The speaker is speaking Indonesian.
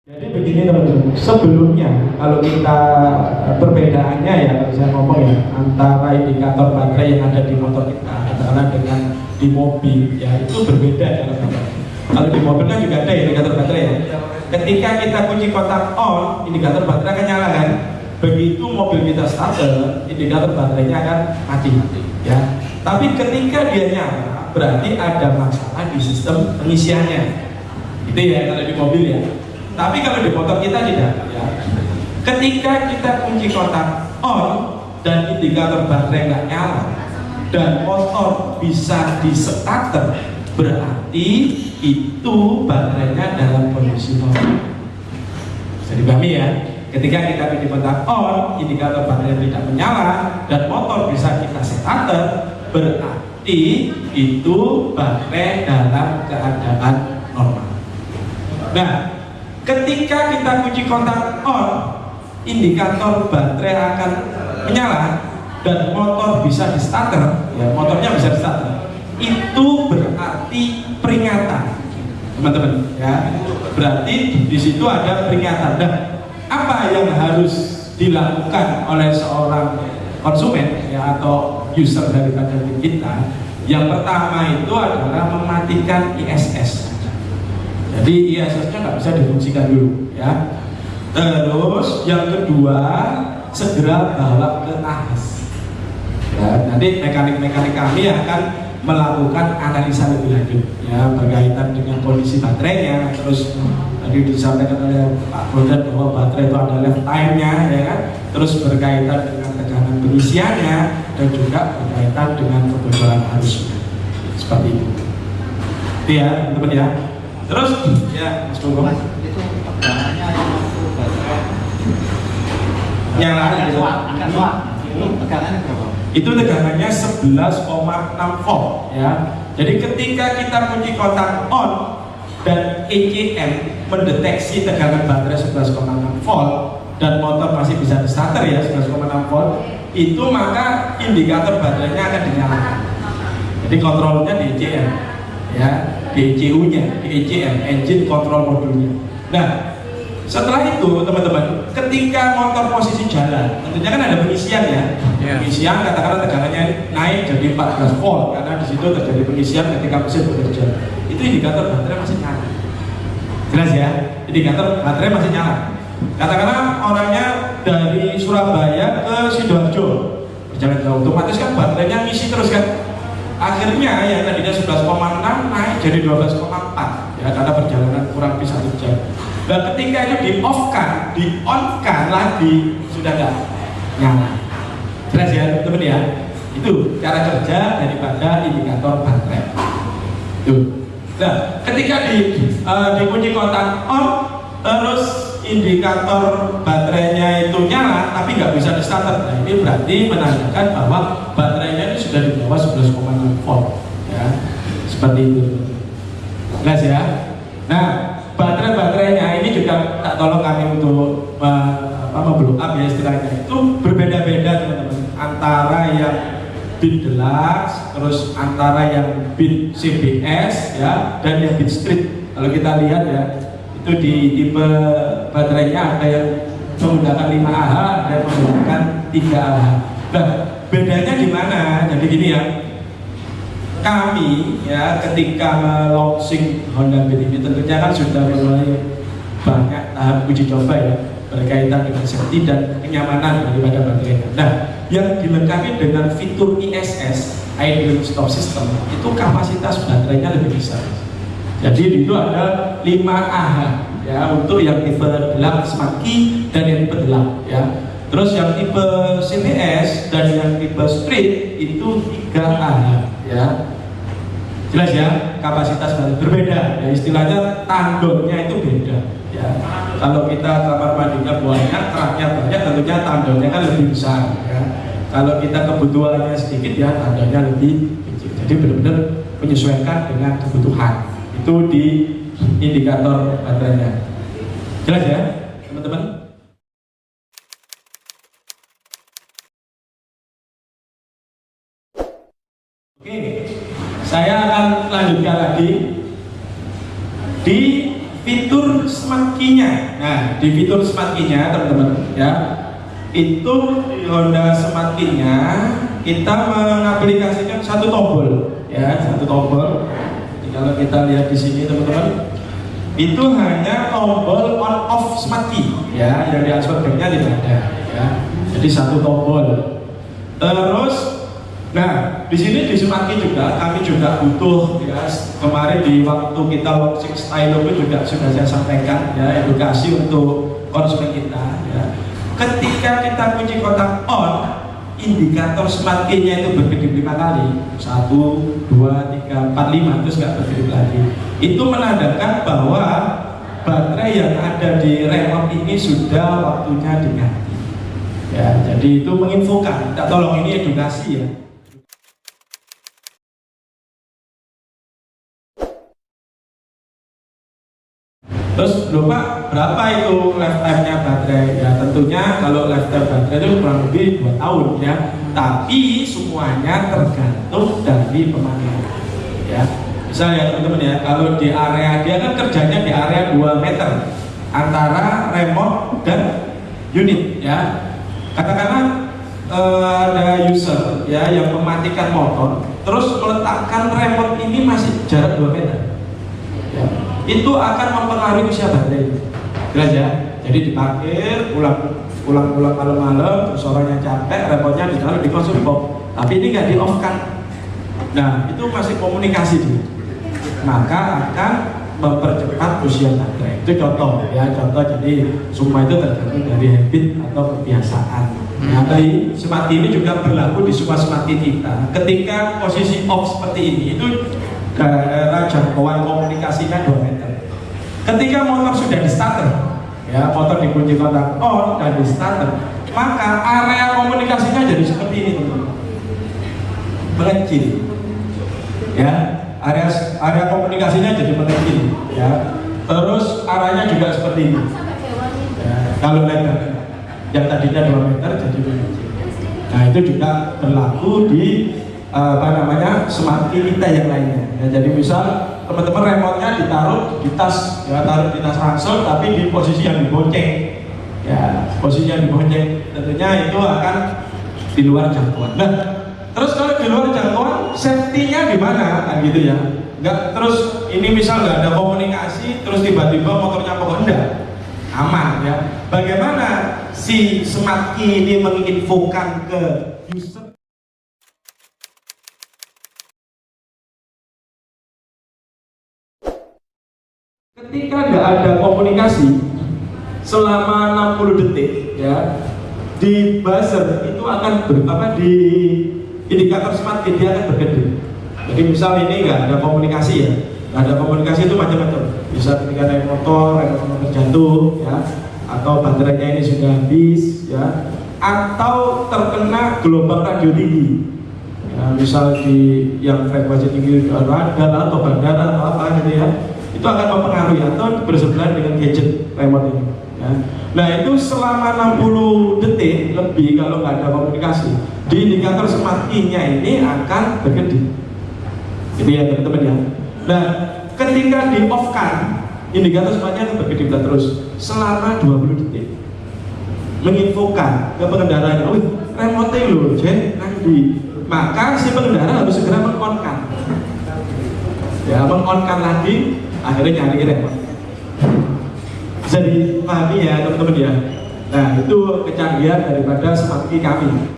Jadi begini teman-teman, sebelumnya kalau kita perbedaannya ya, kalau saya ngomong ya, antara indikator baterai yang ada di motor kita katakanlah dengan di mobil ya, itu berbeda cara kerjanya. Kalau di mobil kan juga ada indikator baterai ya. Ketika kita kunci kotak on, indikator baterai akan nyala kan. Begitu mobil kita starter, indikator baterainya akan mati ya. Tapi ketika dia nyala, berarti ada masalah di sistem pengisiannya. Itu ya kalau di mobil ya. Tapi kalau di motor kita tidak ya. Ketika kita kunci kotak on dan indikator baterai nggak nyala dan motor bisa di starter, berarti itu baterainya dalam kondisi normal. Bisa dipahami ya. Ketika kita kunci kotak on, indikator baterai tidak menyala dan motor bisa kita starter, berarti itu baterai dalam keadaan normal. Nah, ketika kita kunci kontak on, indikator baterai akan menyala dan motor bisa di starter, ya motornya bisa di starter. Itu berarti peringatan, teman-teman. Ya, berarti di situ ada peringatan. Dan apa yang harus dilakukan oleh seorang konsumen ya atau user daripada kita? Yang pertama itu adalah mematikan ISS. Jadi ISS-nya nggak bisa difungsikan dulu ya. Terus yang kedua, segera bawa ke AHAS ya. Nanti mekanik-mekanik kami akan melakukan analisa lebih lanjut ya, berkaitan dengan kondisi baterainya. Terus tadi disampaikan oleh Pak Bondan bahwa baterai itu ada lifetime-nya ya kan. Terus berkaitan dengan tekanan pengisiannya dan juga berkaitan dengan kebocoran arusnya. Seperti itu. Itu ya teman-teman ya. Terus ya Mas Bung, itu tegangannya yang masuk baterai nyala itu tegangannya berapa? Itu tegangannya 11,6 volt ya. Jadi ketika kita kunci kotak on dan ECM mendeteksi tegangan baterai 11,6 volt dan motor masih bisa di starter ya 11,6 volt, itu maka indikator baterainya akan dinyalakan. Jadi kontrolnya di ECM ya, di ECU-nya, di ECM, engine control modulnya. Nah, setelah itu teman-teman, ketika motor posisi jalan, tentunya kan ada pengisian ya. Pengisian katakanlah tegangannya naik jadi 14 volt karena di situ terjadi pengisian ketika mesin bekerja. Itu indikator baterai masih nyala. Jelas ya? Indikator baterai masih nyala. Katakanlah orangnya dari Surabaya ke Sidoarjo berjalan jauh, otomatis kan baterainya ngisi terus kan. Akhirnya yang tadinya 11,6 naik jadi 12,4 ya, karena perjalanan kurang lebih 1 jam. Dan ketika itu di-on-kan lagi sudah nggak nyala. Jelas ya teman-teman ya. Itu cara kerja daripada indikator baterai. Tuh. Nah, ketika dikunci kontak on, terus indikator baterainya itu nyala tapi nggak bisa di starter. Nah, ini berarti menandakan bahwa baterainya ini sudah di bawah 11,6 volt ya. Seperti itu. Jelas ya. Nah, baterainya ini juga tak tolong kami untuk memblow up ya istilahnya. Itu berbeda-beda teman-teman, antara yang bit deluxe, terus antara yang bit CBS ya, dan yang bit street. Kalau kita lihat ya, itu di tipe baterainya ada yang menggunakan 5Ah, ada yang menggunakan 3Ah. Nah, bedanya di mana? Jadi gini ya, kami ya ketika launching Honda Beat ini tentunya kan sudah mulai banyak tahap uji coba ya berkaitan dengan safety dan kenyamanan daripada baterai. Nah, yang dilengkapi dengan fitur ISS (Idle Stop System) itu kapasitas baterainya lebih besar. Jadi itu ada 5Ah ya untuk yang tipe deluxe Smarky dan yang tipe deluxe ya. Terus yang tipe CBS dan yang tipe street itu 3Ah ya. Jelas ya, kapasitas baterai berbeda ya, istilahnya tandonnya itu beda ya. Kalau kita kamar mandinya banyak, keraknya banyak, tentunya tandonnya kan lebih besar ya. Kalau kita kebutuhannya sedikit ya tandonnya lebih kecil. Jadi benar-benar menyesuaikan dengan kebutuhan. Itu di indikator baterainya. Jelas ya teman-teman? Oke, saya akan lanjutkan lagi di fitur smart key-nya. Nah, di fitur smart key-nya teman-teman ya, itu di Honda Smart Key-nya kita mengaplikasikan satu tombol ya, satu tombol. Jadi kalau kita lihat di sini teman-teman, itu hanya tombol on off smart key ya, yang di aspeknya tidak ada ya. Jadi satu tombol. Terus, nah di sini di smart key juga kami juga butuh ya. Kemarin di waktu kita launching Stylo juga sudah saya sampaikan ya, edukasi untuk konsumen kita ya. Ketika kita kunci kotak on, indikator smart key-nya itu berkedip 5 kali, 1, 2, 3, 4, 5, terus nggak berkedip lagi. Itu menandakan bahwa baterai yang ada di remote ini sudah waktunya diganti. Ya, jadi itu menginfokan. Kita tolong, ini edukasi ya. Terus lupa berapa itu lifetime-nya baterai? Ya tentunya kalau lifetime baterai itu kurang lebih 2 tahun ya. Tapi semuanya tergantung dari pemakaian. Ya, misal ya teman-teman ya, kalau di area dia kan kerjanya di area 2 meter antara remote dan unit ya. Katakanlah ada user ya yang mematikan motor, terus meletakkan remote ini masih jarak 2 meter. Ya, itu akan mempengaruhi usia baterai. Jelas ya. Jadi diparkir, pulang malam-malam, terus orangnya capek, remote-nya ditaruh di konsol box. Tapi ini nggak di off kan. Nah, itu masih komunikasi dia. Maka akan mempercepat usia baterai. Itu contoh ya, contoh. Jadi semua itu tergantung dari habit atau kebiasaan. Nah, dari smart key ini juga berlaku di semua smart key kita. Ketika posisi off seperti ini, itu daerah jangkauan komunikasinya 2 meter. Ketika motor sudah di starter, ya motor dikunci kotak on dan di starter, maka area komunikasinya jadi seperti ini teman-teman, mengecil. Ya, area komunikasinya jadi mengecil. Ya, terus arahnya juga seperti ini. Ya, kalau lebar, yang tadinya 2 meter jadi mengecil. Nah, itu juga berlaku di smart key kita yang lainnya ya. Jadi misal teman-teman remote-nya ditaruh di tas ya, taruh di tas ransel tapi di posisi yang dibonceng ya, posisi yang dibonceng, tentunya itu akan di luar jangkauan. Nah, terus kalau di luar jangkauan, safety-nya di mana kan gitu ya. Enggak, terus ini misal nggak ada komunikasi terus tiba-tiba motornya pokok, enggak, aman ya. Bagaimana si smart key ini menginfokan ke user? Ketika nggak ada komunikasi selama 60 detik ya, di buzzer itu akan di indikator smart key dia akan berkedip. Jadi misal ini nggak ada komunikasi ya, nggak ada komunikasi itu macam-macam. Bisa ketika naik motor jatuh ya, atau baterainya ini sudah habis ya, atau terkena gelombang radio tinggi. Ya, misal di yang frekuensi tinggi radar atau bandara atau apa gitu ya. Itu akan mempengaruhi atau bersebelahan dengan gadget remote ini ya. Nah, itu selama 60 detik lebih kalau nggak ada komunikasi, di indikator smart key-nya ini akan berkedip gitu ya teman-teman ya. Nah, ketika di off kan, indikator smart key akan berkedip terus selama 20 detik, menginfokan ke pengendaranya, wih remote lo Jen nanti, maka si pengendara harus segera meng-on-kan ya, meng-on-kan lagi, akhirnya nyari remote. Bisa dipahami ya teman-teman ya. Nah, itu kecanggihan daripada smart key kami.